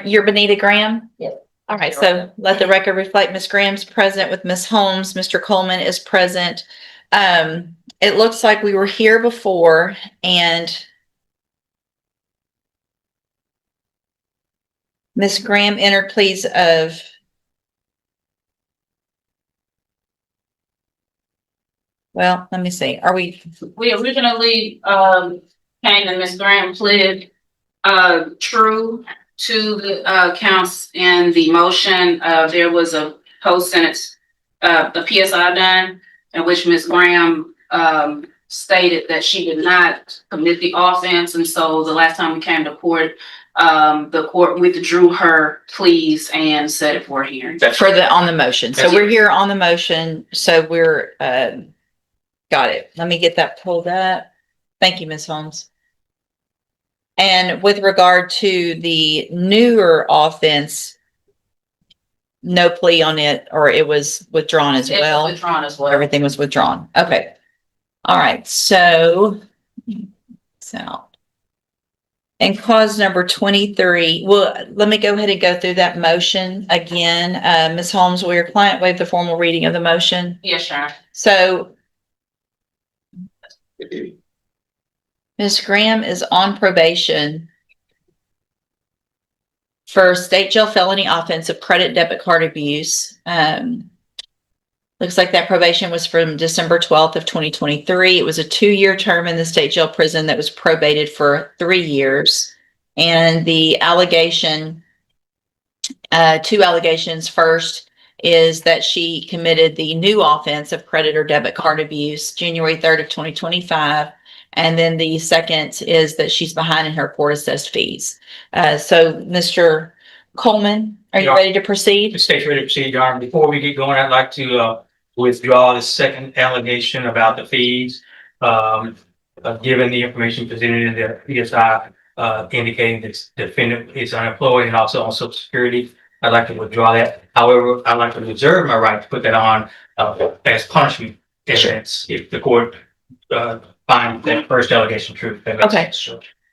You're Benita Graham? Yes. All right, so let the record reflect Ms. Graham's present with Ms. Holmes. Mr. Coleman is present. It looks like we were here before and Ms. Graham entered pleas of well, let me see. Are we originally came and Ms. Graham pled true to the counts in the motion. There was a post-sentence a PSI done in which Ms. Graham stated that she did not commit the offense, and so the last time we came to court, the court withdrew her pleas and set it for a hearing. for the on the motion? So we're here on the motion. So we're got it. Let me get that pulled up. Thank you, Ms. Holmes. And with regard to the newer offense, no plea on it, or it was withdrawn as well? It was withdrawn as well. Everything was withdrawn. Okay. All right. So, and cause number 23. Well, let me go ahead and go through that motion again. Ms. Holmes, will your client waive the formal reading of the motion? Yes, sure. So, Ms. Graham is on probation for state jail felony offense of credit debit card abuse. Looks like that probation was from December 12th of 2023. It was a 2-year term in the state jail prison that was probated for 3 years. And the allegation, 2 allegations. First is that she committed the new offense of credit or debit card abuse January 3rd of 2025. And then the second is that she's behind in her court assessed fees. So Mr. Coleman, are you ready to proceed? The state's ready to proceed, Your Honor. Before we get going, I'd like to withdraw the second allegation about the fees. Given the information presented in the PSI indicating that the defendant is unemployed and also on Social Security, I'd like to withdraw that. However, I'd like to reserve my right to put that on as punishment evidence if the court find that first allegation true. Okay.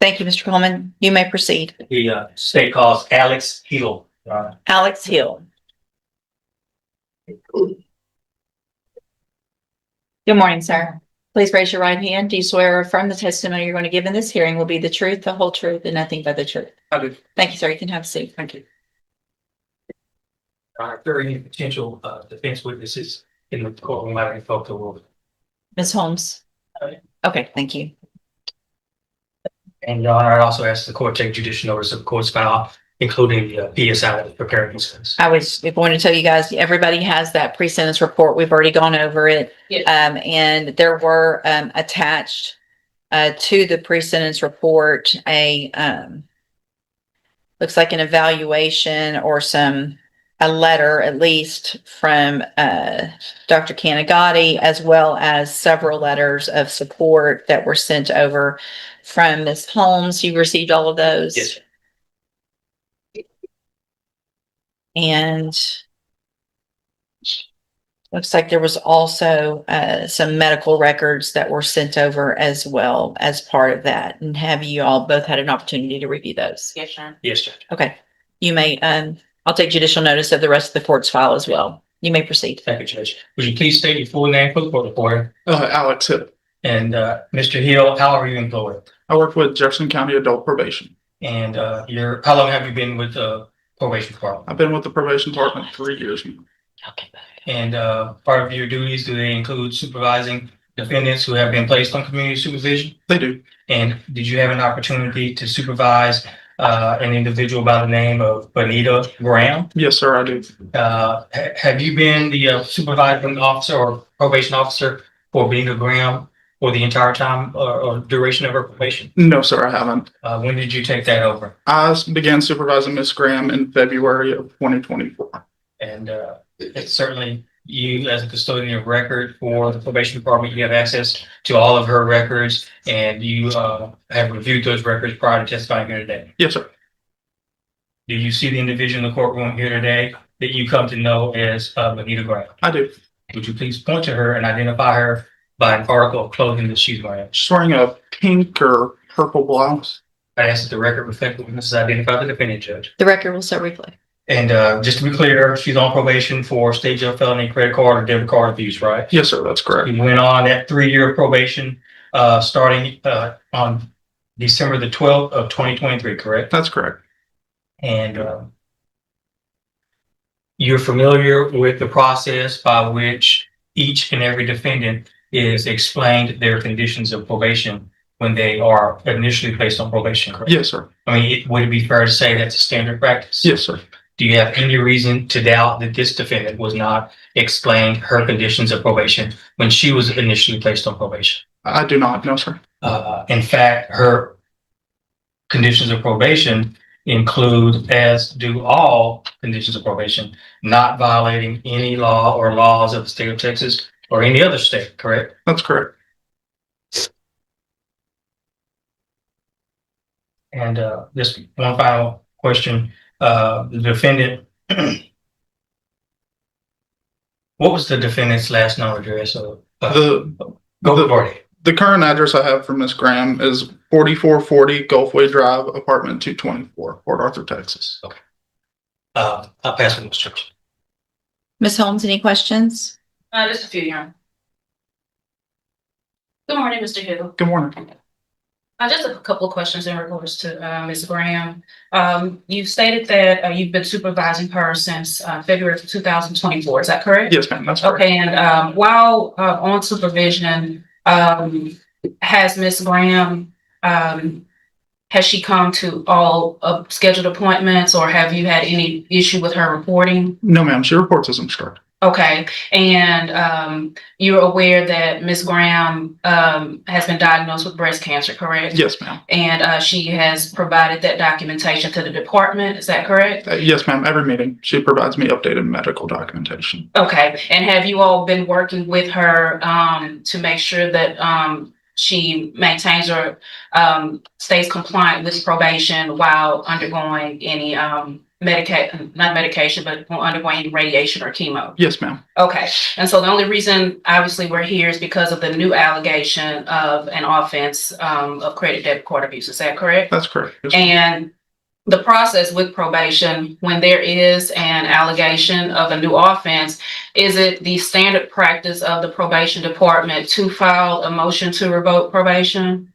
Thank you, Mr. Coleman. You may proceed. The state calls Alex Hill. Alex Hill. Good morning, sir. Please raise your right hand. Do you swear or affirm the testimony you're going to give in this hearing will be the truth, the whole truth, and nothing but the truth? I do. Thank you, sir. You can have a seat. Thank you. If there are any potential defense witnesses in the courtroom, I can folk the world. Ms. Holmes. Okay, thank you. And Your Honor, I'd also ask the court to take judicial notice of the court's file, including the PSI preparing these. I was going to tell you guys, everybody has that pre-sentence report. We've already gone over it. Yes. And there were attached to the pre-sentence report looks like an evaluation or a letter at least from Dr. Canagati, as well as several letters of support that were sent over from Ms. Holmes. You received all of those? Yes. And looks like there was also some medical records that were sent over as well as part of that. And have you all both had an opportunity to review those? Yes, sure. Yes, Judge. Okay. You may, I'll take judicial notice of the rest of the court's file as well. You may proceed. Thank you, Judge. Would you please state your full name for the court reporter? Alex Hill. And Mr. Hill, how are you employed? I work with Jefferson County Adult Probation. And how long have you been with the probation department? I've been with the probation department 3 years now. Okay. And part of your duties, do they include supervising defendants who have been placed on community supervision? They do. And did you have an opportunity to supervise an individual by the name of Benita Graham? Yes, sir, I do. Have you been the supervising officer or probation officer for Benita Graham for the entire time or duration of her probation? No, sir, I haven't. When did you take that over? I began supervising Miss Graham in February of 2024. And it's certainly you as a custodian of record for the probation department, you have access to all of her records and you have reviewed those records prior to testifying here today. Yes, sir. Do you see the individual in the courtroom here today that you come to know as Benita Graham? I do. Would you please point to her and identify her by an article of clothing that she's wearing? She's wearing a pink or purple blouse. I ask that the record reflect the witnesses identified the defendant, Judge. The record will so reflect. And just to be clear, she's on probation for state jail felony, credit card, or debit card abuse, right? Yes, sir, that's correct. He went on that 3-year probation starting on December the 12th of 2023, correct? That's correct. And you're familiar with the process by which each and every defendant is explained their conditions of probation when they are initially placed on probation, correct? Yes, sir. I mean, would it be fair to say that's a standard practice? Yes, sir. Do you have any reason to doubt that this defendant was not explained her conditions of probation when she was initially placed on probation? I do not, no, sir. In fact, her conditions of probation include, as do all conditions of probation, not violating any law or laws of the state of Texas or any other state, correct? That's correct. And just one final question. The defendant, what was the defendant's last known address? The current address I have for Miss Graham is 4440 Gulfway Drive, apartment 224, Port Arthur, Texas. I'll pass it, Mr. Church. Ms. Holmes, any questions? Just a few, Your Honor. Good morning, Mr. Hill. Good morning. Just a couple of questions in regards to Ms. Graham. You stated that you've been supervising her since February of 2024. Is that correct? Yes, ma'am, that's correct. Okay, and while on supervision, has Ms. Graham has she come to all scheduled appointments, or have you had any issue with her reporting? No, ma'am, she reports as instructed. Okay, and you're aware that Ms. Graham has been diagnosed with breast cancer, correct? Yes, ma'am. And she has provided that documentation to the department, is that correct? Yes, ma'am, every meeting she provides me updated medical documentation. Okay, and have you all been working with her to make sure that she maintains or stays compliant with probation while undergoing any not medication, but undergoing radiation or chemo? Yes, ma'am. Okay, and so the only reason obviously we're here is because of the new allegation of an offense of credit debit card abuse. Is that correct? That's correct. Yes, And the process with probation, when there is an allegation of a new offense, is it the standard practice of the probation department to file a motion to revoke probation?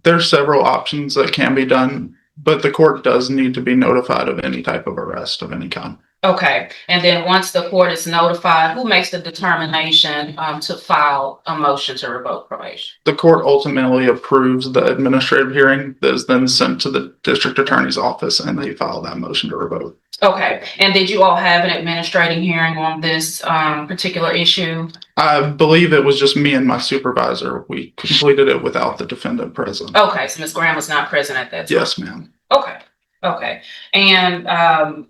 There's several options that can be done, but the court does need to be notified of any type of arrest of any kind. Okay, and then once the court is notified, who makes the determination to file a motion to revoke probation? The court ultimately approves the administrative hearing that is then sent to the district attorney's office, and they file that motion to revoke. Okay, and did you all have an administrative hearing on this particular issue? I believe it was just me and my supervisor. We completed it without the defendant present. Okay, so Ms. Graham was not present at that time? Yes, ma'am. Okay, and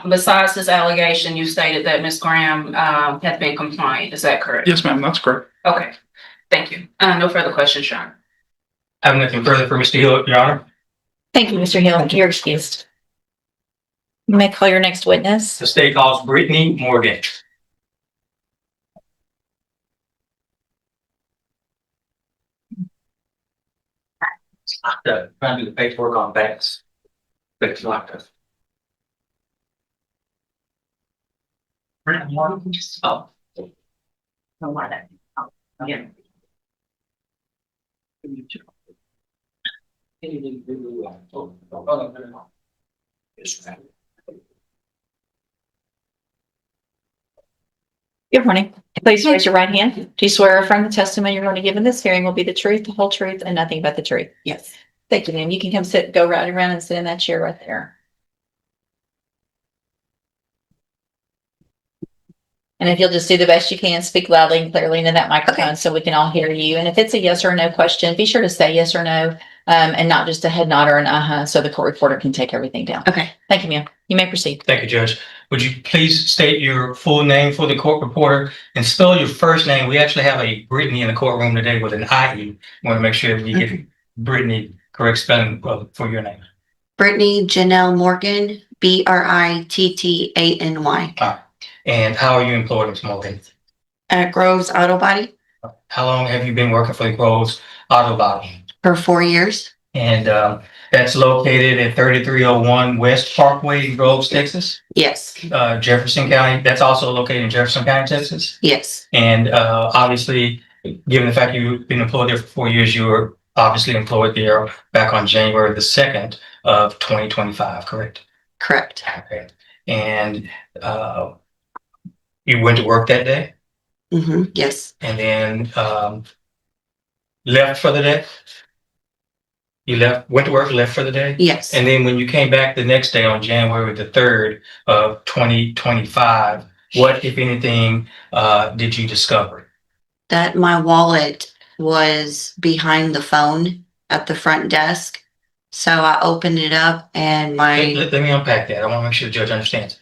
besides this allegation, you stated that Ms. Graham had been compliant, is that correct? Yes, ma'am, that's correct. Okay, thank you. No further questions, Your Honor. I have nothing further for Mr. Hill, Your Honor. Thank you, Mr. Hill. You're excused. You may call your next witness. The state calls Brittany Morgan. Locked up. Trying to do the paperwork on banks. But it's locked up. Brittany Morgan? Oh. Yeah. Good morning. Please raise your right hand. Do you swear or affirm the testimony you're going to give in this hearing will be the truth, the whole truth, and nothing but the truth? Yes. Thank you, ma'am. You can come sit, go right around and sit in that chair right there. And if you'll just do the best you can, speak loudly and clearly into that microphone so we can all hear you. And if it's a yes or no question, be sure to say yes or no, and not just a head nod or an so the court reporter can take everything down. Okay. Thank you, ma'am. You may proceed. Thank you, Judge. Would you please state your full name for the court reporter and spell your first name? We actually have a Brittany in the courtroom today with an IE. Want to make sure that you get Brittany correct spelling for your name. Brittany Janelle Morgan, Brittany. And how are you employed, Ms. Morgan? At Groves Auto Body How long have you been working for the Groves Auto Body? for 4 years. And that's located at 3301 West Parkway, Revokes, Texas. Yes, Jefferson County, that's also located in Jefferson County, Texas. yes, And obviously, given the fact you've been employed there for 4 years, you were obviously employed there back on January the 2nd of 2025, correct? correct. Okay. And you went to work that day Yes, and then left for the day? You went to work, left for the day? yes. And then when you came back the next day on January the 3rd of 2025, what, if anything, did you discover? That my wallet was behind the phone at the front desk. So I opened it up and Let me unpack that. I want to make sure the judge understands.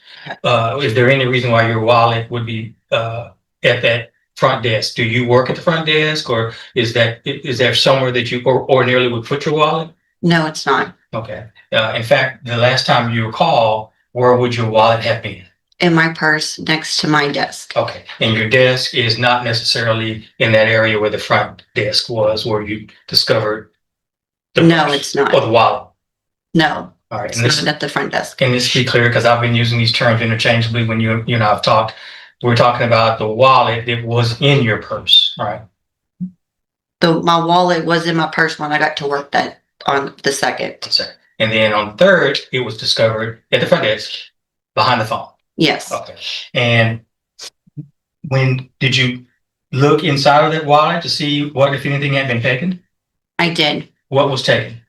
Is there any reason why your wallet would be at that front desk? Do you work at the front desk, or is there somewhere that you ordinarily would put your wallet? no, it's not. Okay. In fact, the last time you recall, where would your wallet have been? In my purse next to my desk. Okay. And your desk is not necessarily in that area where the front desk was, where you discovered the No, purse it's not. or the wallet. No, All right. it's not at the front desk. And this be clear, because I've been using these terms interchangeably when you and I have talked. We're talking about the wallet that was in your purse, right? My wallet was in my purse when I got to work that on the 2nd. And then on the 3rd, it was discovered at the front desk behind the phone. Yes, Okay. And when did you look inside of that wallet to see what, if anything, had been taken? I did. What was taken?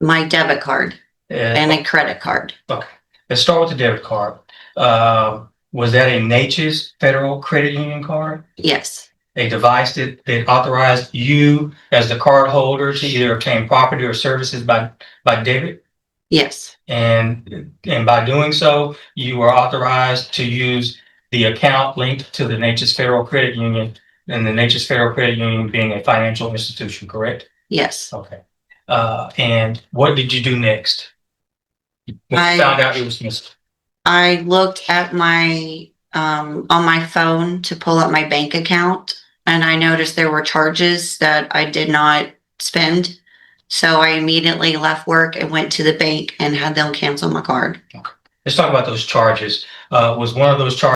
My debit card and a credit card. Okay. Let's start with the debit card. Was that a Nature's Federal Credit Union card? Yes, A device that authorized you as the card holder to either obtain property or services by debit? yes, And by doing so, you were authorized to use the account linked to the Nature's Federal Credit Union, and the Nature's Federal Credit Union being a financial institution, correct? yes. Okay. And what did you do next? When you found out it was missing? I looked at my on my phone to pull up my bank account, and I noticed there were charges that I did not spend. So I immediately left work and went to the bank and had them cancel my card. Let's talk about those charges. Was one of those charges